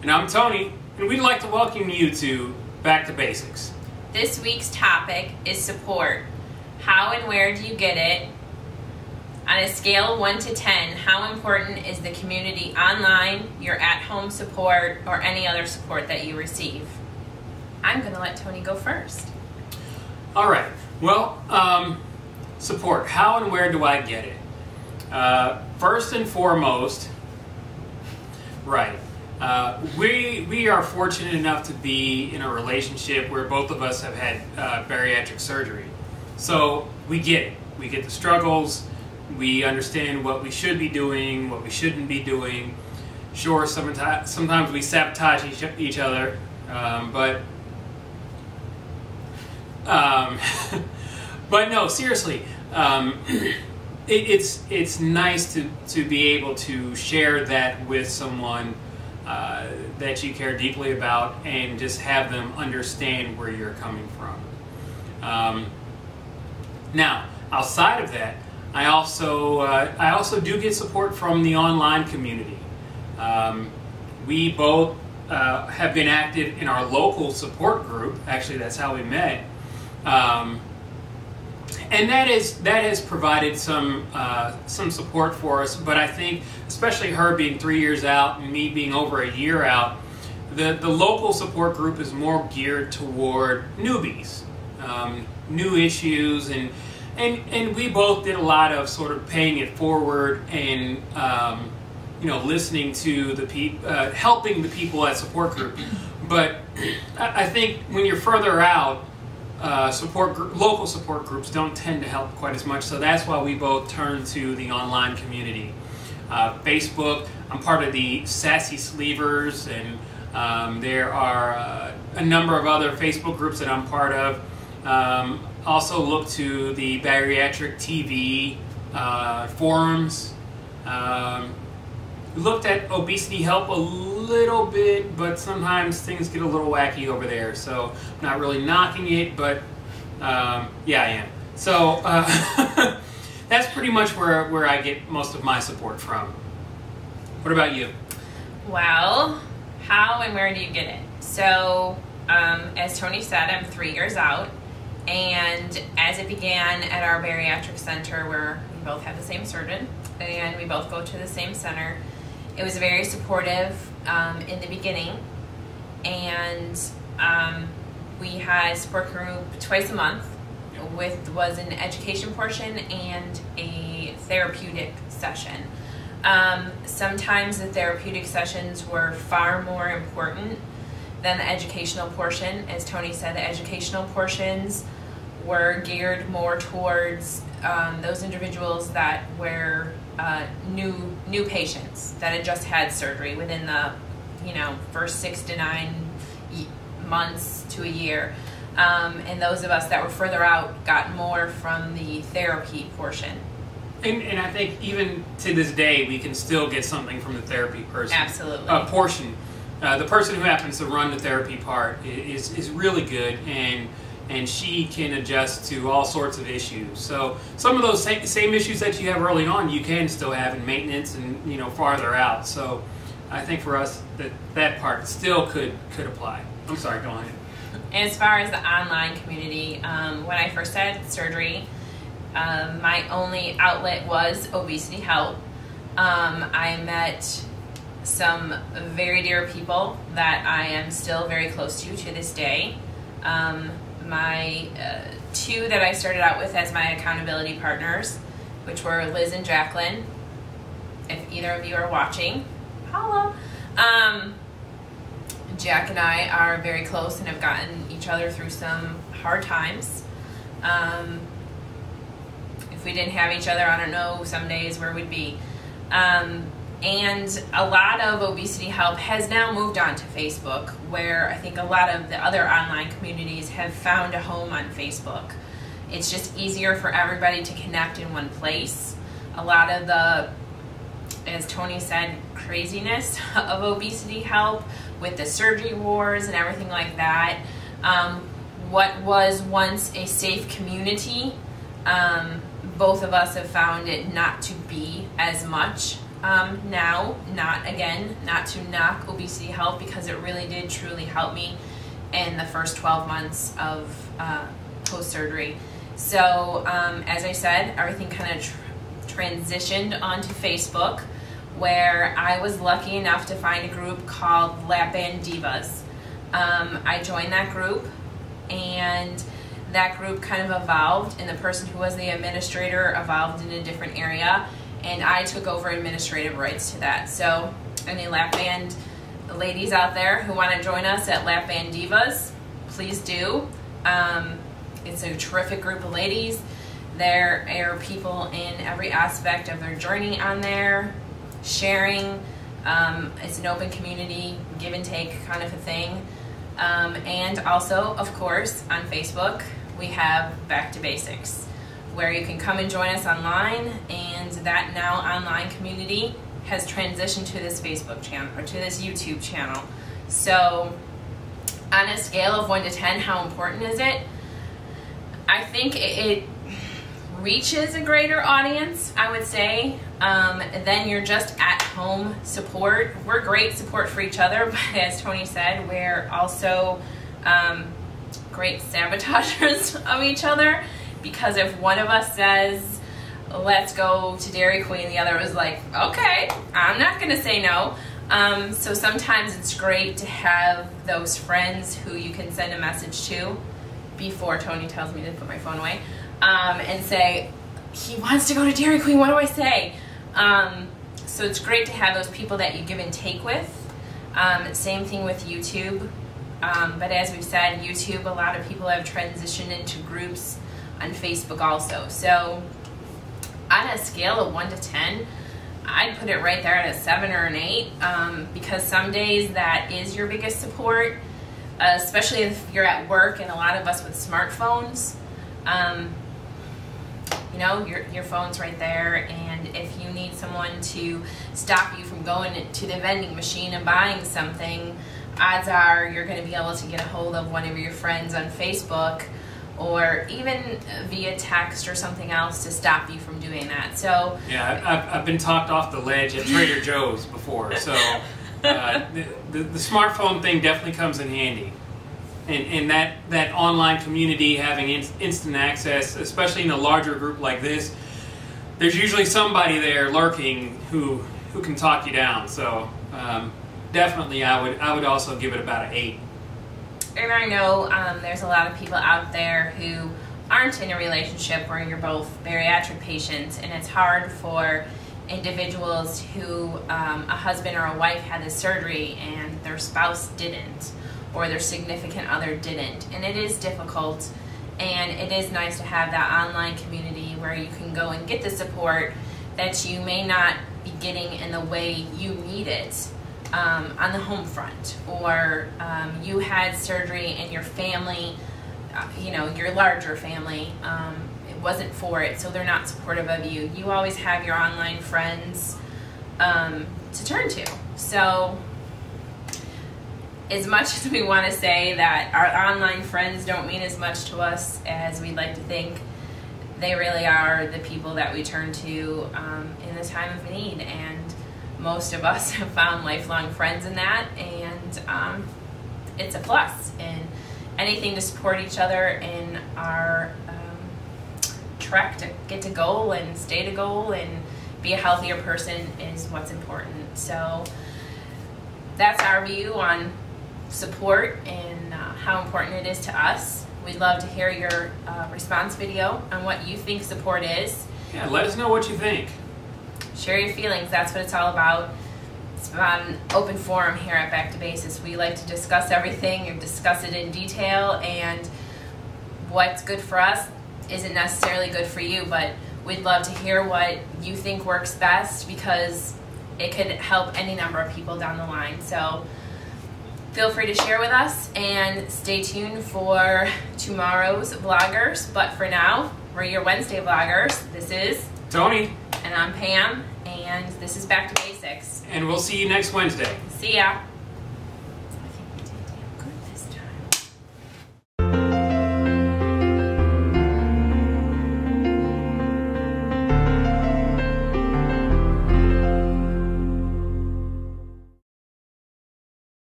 And I'm Tony, and we'd like to welcome you to Back to Basics. This week's topic is support. How and where do you get it? On a scale of 1 to 10, how important is the community online, your at-home support, or any other support that you receive? I'm going to let Tony go first. All right. Well, support. How and where do I get it? First and foremost, right. We are fortunate enough to be in a relationship where both of us have had bariatric surgery. So we get it. We get the struggles. We understand what we should be doing, what we shouldn't be doing. Sure, sometimes we sabotage each other, but no, seriously, it's nice to be able to share that with someone that you care deeply about and just have them understand where you're coming from. Now, outside of that, I also do get support from the online community. We both have been active in our local support group. Actually, that's how we met. And that has provided some support for us. But I think, especially her being 3 years out and me being over a year out, the local support group is more geared toward newbies, new issues, and we both did a lot of sort of paying it forward and listening to the people, helping the people at support group. But I think when you're further out, local support groups don't tend to help quite as much. So that's why we both turn to the online community. Facebook, I'm part of the Sassy Sleevers, and there are a number of other Facebook groups that I'm part of. Also look to the bariatric TV forums. Looked at obesity help a little bit, but sometimes things get a little wacky over there. So I'm not really knocking it, but yeah, I am. So that's pretty much where I get most of my support from. What about you? Well, how and where do you get it? So as Tony said, I'm 3 years out. And as it began at our bariatric center, where we both have the same surgeon and we both go to the same center, it was very supportive in the beginning. And we had a support group twice a month was an education portion and a therapeutic session. Sometimes the therapeutic sessions were far more important than the educational portion. As Tony said, the educational portions were geared more towards those individuals that were new patients that had just had surgery within the first 6 to 9 months to a year, and those of us that were further out got more from the therapy portion. And I think even to this day we can still get something from the therapy person. Absolutely. Portion. The person who happens to run the therapy part is really good, and she can adjust to all sorts of issues. So some of those same issues that you have early on, you can still have in maintenance and farther out. So I think for us that part still could apply. I'm sorry, go ahead. As far as the online community, when I first had surgery, my only outlet was obesity help. I met some very dear people that I am still very close to this day. My two that I started out with as my accountability partners, which were Liz and Jacqueline. If either of you are watching, hello. Jack and I are very close and have gotten each other through some hard times. If we didn't have each other, I don't know some days where we'd be. And a lot of obesity help has now moved on to Facebook, where I think a lot of the other online communities have found a home on Facebook. It's just easier for everybody to connect in one place. A lot of the, as Tony said, craziness of obesity help with the surgery wars and everything like that. What was once a safe community, both of us have found it not to be as much. now. Not to knock obesity help, because it really did truly help me in the first 12 months of post-surgery. So as I said, everything kind of transitioned onto Facebook, where I was lucky enough to find a group called Lap Band Divas. I joined that group, and that group kind of evolved, and the person who was the administrator evolved in a different area, and I took over administrative rights to that. So any lap band ladies out there who want to join us at Lap Band Divas, please do. It's a terrific group of ladies. There are people in every aspect of their journey on there, sharing. It's an open community, give and take kind of a thing. And also, of course, on Facebook, we have Back2Basics, where you can come and join us online, and that now online community has transitioned to this Facebook channel, or to this YouTube channel. So on a scale of 1 to 10, how important is it? I think it reaches a greater audience, I would say, than your just at-home support. We're great support for each other, but as Tony said, we're also great sabotagers of each other, because if one of us says, let's go to Dairy Queen, the other is like, okay, I'm not gonna say no. So sometimes it's great to have those friends who you can send a message to before Tony tells me to put my phone away, and say, he wants to go to Dairy Queen, what do I say? So it's great to have those people that you give and take with. Same thing with YouTube. But as we've said, YouTube, a lot of people have transitioned into groups on Facebook also. So on a scale of 1 to 10, I'd put it right there at a 7 or an 8, because some days that is your biggest support, especially if you're at work, and a lot of us with smartphones. You know, your phone's right there, and if you need someone to stop you from going to the vending machine and buying something, odds are you're going to be able to get a hold of one of your friends on Facebook, or even via text or something else to stop you from doing that. So yeah, I've been talked off the ledge at Trader Joe's before, so the smartphone thing definitely comes in handy. And that online community, having instant access, especially in a larger group like this, there's usually somebody there lurking who can talk you down. So definitely, I would also give it about an 8. And I know there's a lot of people out there who aren't in a relationship where you're both bariatric patients, and it's hard for individuals who a husband or a wife had this surgery and their spouse didn't, or their significant other didn't, and it is difficult, and it is nice to have that online community where you can go and get the support that you may not be getting in the way you need it on the home front, or you had surgery and your family, you know, your larger family, it wasn't for it, so they're not supportive of you. You always have your online friends to turn to. So as much as we want to say that our online friends don't mean as much to us as we'd like to think, they really are the people that we turn to in the time of need, and most of us have found lifelong friends in that, and it's a plus. And anything to support each other in our trek to get to goal and stay to goal and be a healthier person is what's important. So that's our view on support and how important it is to us. We'd love to hear your response video on what you think support is. Yeah, let us know what you think. Share your feelings. That's what it's all about. It's about an open forum here at Back2Basics. We like to discuss everything and discuss it in detail, and what's good for us isn't necessarily good for you, but we'd love to hear what you think works best, because it could help any number of people down the line. So feel free to share with us, and stay tuned for tomorrow's vloggers. But for now, we're your Wednesday vloggers. This is Tony. And I'm Pam, and this is Back2Basics. And we'll see you next Wednesday. See ya.